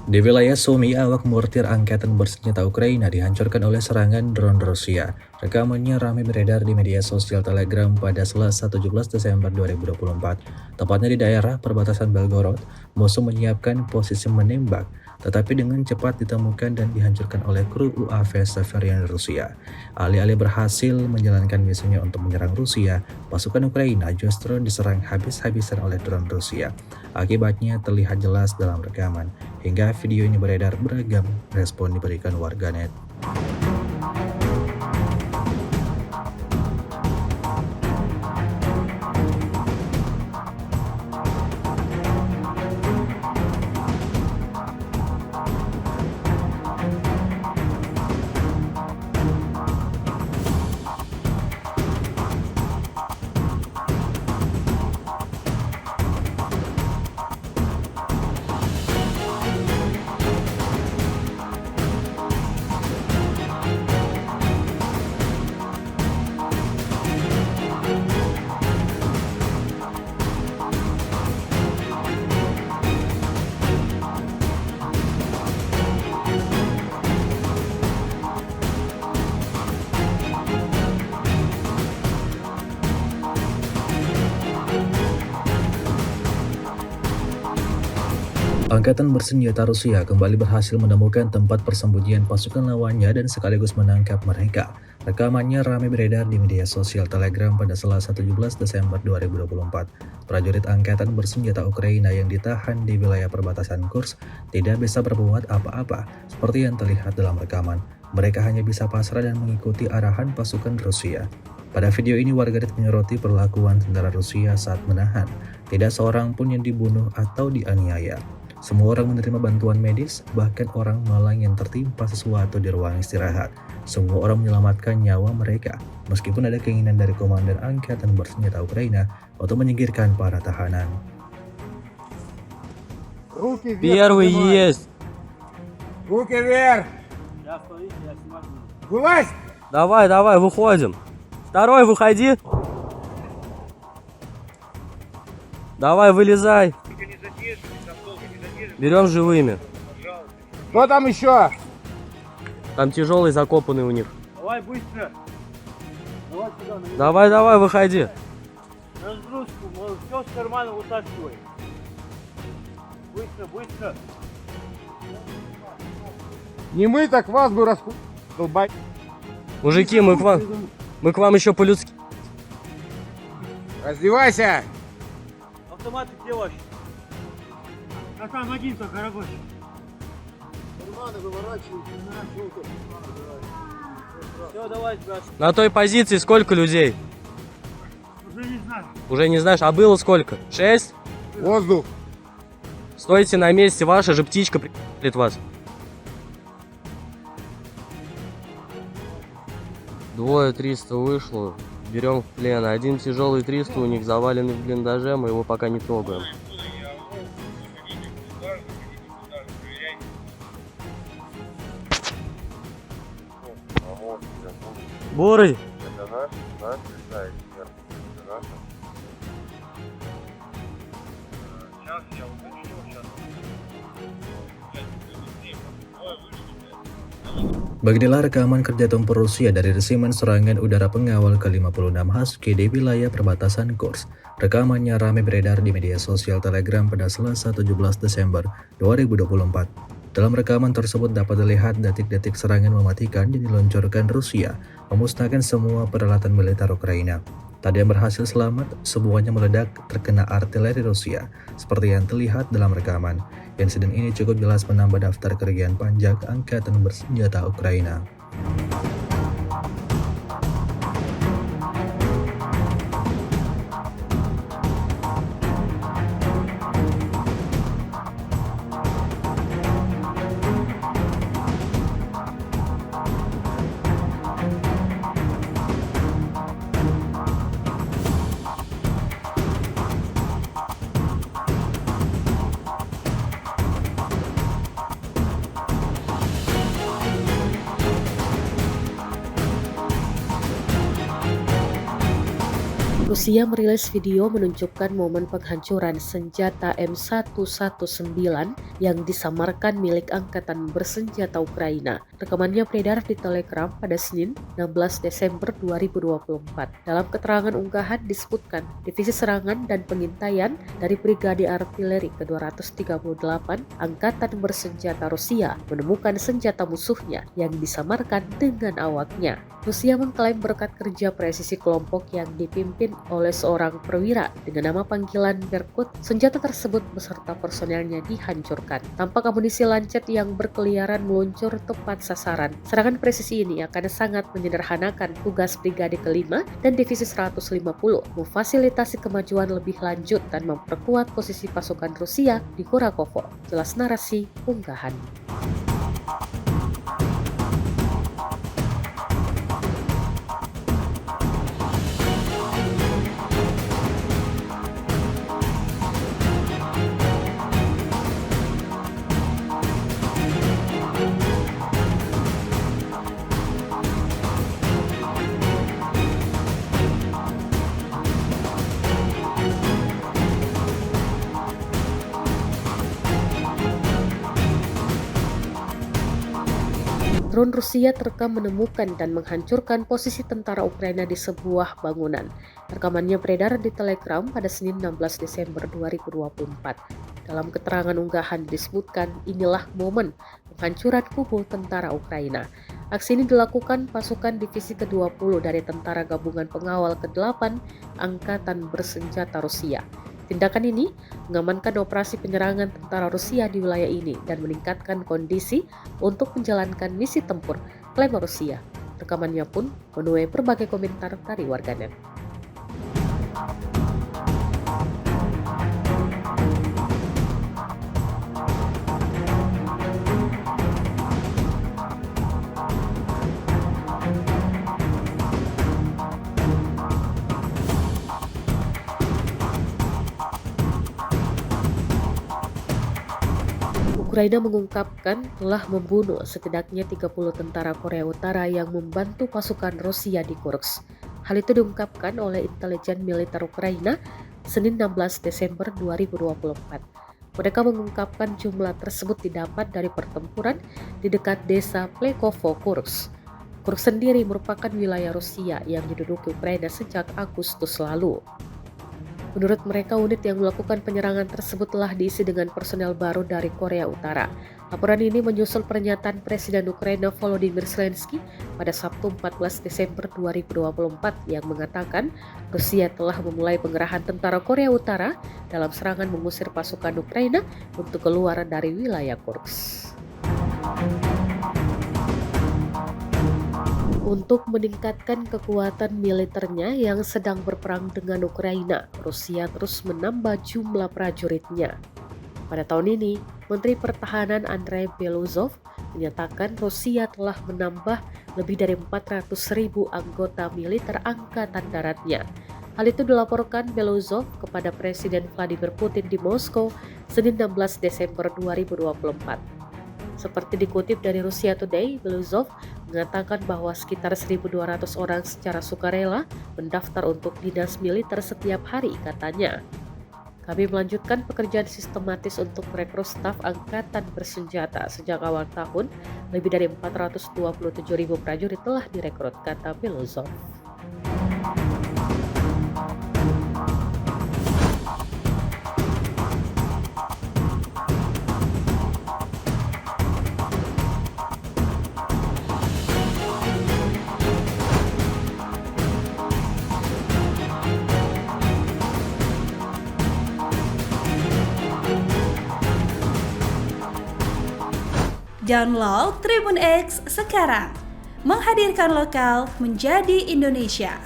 Di wilayah Sumy, awak mortir angkatan bersenjata Ukraina dihancurkan oleh serangan drone Rusia. Rekamannya ramai beredar di media sosial Telegram pada Selasa 17 Desember 2024. Tepatnya di daerah perbatasan Belgorod, musuh menyiapkan posisi menembak, tetapi dengan cepat ditemukan dan dihancurkan oleh kru UAV Severian Rusia. Alih-alih berhasil menjalankan misinya untuk menyerang Rusia, pasukan Ukraina justru diserang habis-habisan oleh drone Rusia. Akibatnya terlihat jelas dalam rekaman. Hingga video ini beredar, beragam respon diberikan warganet. Angkatan bersenjata Rusia kembali berhasil menemukan tempat persembunyian pasukan lawannya dan sekaligus menangkap mereka. Rekamannya ramai beredar di media sosial Telegram pada Selasa 17 Desember 2024. Prajurit angkatan bersenjata Ukraina yang ditahan di wilayah perbatasan Kursk tidak bisa berbuat apa-apa seperti yang terlihat dalam rekaman. Mereka hanya bisa pasrah dan mengikuti arahan pasukan Rusia. Pada video ini warganet menyoroti perlakuan tentara Rusia saat menahan. Tidak seorang pun yang dibunuh atau dianiaya. Semua orang menerima bantuan medis, bahkan orang malang yang tertimpa sesuatu di ruang istirahat. Semua orang menyelamatkan nyawa mereka, meskipun ada keinginan dari komandan angkatan bersenjata Ukraina untuk menyingkirkan para tahanan. Первый есть. Руки вверх! Вылазь! Давай, выходим. Второй, выходи. Давай, вылезай. Берем живыми. Кто там еще? Там тяжелый закопанный у них. Давай быстро. Давай сюда. Давай, выходи. Разгрузку. Все с кармана вытаскивай. Быстро. Не мы, так вас бы долбать. Мужики, мы к вам еще по-людски. Раздевайся! Автоматы где ваши? А там один только рабочий. Карманы выворачивай. Все, давай, брат. На той позиции сколько людей? Уже не знаю. Уже не знаешь, а было сколько? 6? Воздух! Стойте на месте, ваша же птичка приедет вас. Двое 300 вышло, берем в плен. Один тяжелый 300 у них заваленный в блиндаже, мы его пока не трогаем. Бурый! Это наш, да, это наш. Сейчас я уточню, Beginilah rekaman kerja tempur Rusia dari resimen serangan udara pengawal ke-56 Husky di wilayah perbatasan Kursk. Rekamannya ramai beredar di media sosial Telegram pada Selasa 17 Desember 2024. Dalam rekaman tersebut dapat dilihat detik-detik serangan mematikan yang diluncurkan Rusia, memusnahkan semua peralatan militer Ukraina. Tak ada yang berhasil selamat, semuanya meledak terkena artileri Rusia, seperti yang terlihat dalam rekaman. Insiden ini cukup jelas menambah daftar kerugian panjang angkatan bersenjata Ukraina. Rusia merilis video menunjukkan momen penghancuran senjata M119 yang disamarkan milik Angkatan Bersenjata Ukraina. Rekamannya beredar di Telegram pada Senin 16 Desember 2024. Dalam keterangan unggahan disebutkan, Divisi Serangan dan Pengintaian dari Brigade Artileri ke-238 Angkatan Bersenjata Rusia menemukan senjata musuhnya yang disamarkan dengan awaknya. Rusia mengklaim berkat kerja presisi kelompok yang dipimpin oleh seorang perwira dengan nama panggilan Berkut, senjata tersebut beserta personelnya dihancurkan. Tampak amunisi lancet yang berkeliaran meluncur tepat sasaran. Serangan presisi ini akan sangat menyederhanakan tugas Brigade ke-5 dan Divisi 150, memfasilitasi kemajuan lebih lanjut dan memperkuat posisi pasukan Rusia di Kurakovo. Jelas narasi unggahan. Drone Rusia terekam menemukan dan menghancurkan posisi tentara Ukraina di sebuah bangunan. Rekamannya beredar di Telegram pada Senin 16 Desember 2024. Dalam keterangan unggahan disebutkan, inilah momen penghancuran kubu tentara Ukraina. Aksi ini dilakukan pasukan Divisi ke-20 dari Tentara Gabungan Pengawal ke-8 Angkatan Bersenjata Rusia. Tindakan ini mengamankan operasi penyerangan tentara Rusia di wilayah ini dan meningkatkan kondisi untuk menjalankan misi tempur, klaim Rusia. Rekamannya pun menuai berbagai komentar dari warganet. Ukraina mengungkapkan telah membunuh setidaknya 30 tentara Korea Utara yang membantu pasukan Rusia di Kursk. Hal itu diungkapkan oleh intelijen militer Ukraina Senin 16 Desember 2024. Mereka mengungkapkan jumlah tersebut didapat dari pertempuran di dekat desa Plekovo, Kursk. Kursk sendiri merupakan wilayah Rusia yang diduduki Ukraina sejak Agustus lalu. Menurut mereka, unit yang melakukan penyerangan tersebut telah diisi dengan personel baru dari Korea Utara. Laporan ini menyusul pernyataan Presiden Ukraina Volodymyr Zelensky pada Sabtu 14 Desember 2024 yang mengatakan Rusia telah memulai pengerahan tentara Korea Utara dalam serangan mengusir pasukan Ukraina untuk keluar dari wilayah Kursk. Untuk meningkatkan kekuatan militernya yang sedang berperang dengan Ukraina, Rusia terus menambah jumlah prajuritnya. Pada tahun ini, Menteri Pertahanan Andrei Beluzov menyatakan Rusia telah menambah lebih dari 400.000 anggota militer angkatan daratnya. Hal itu dilaporkan Beluzov kepada Presiden Vladimir Putin di Moskow Senin 16 Desember 2024. Seperti dikutip dari Russia Today, Beluzov mengatakan bahwa sekitar 1.200 orang secara sukarela mendaftar untuk dinas militer setiap hari, katanya. Kami melanjutkan pekerjaan sistematis untuk merekrut staf angkatan bersenjata sejak awal tahun. Lebih dari 427.000 prajurit telah direkrut, kata Beluzov. Download Tribun X sekarang, menghadirkan lokal menjadi Indonesia.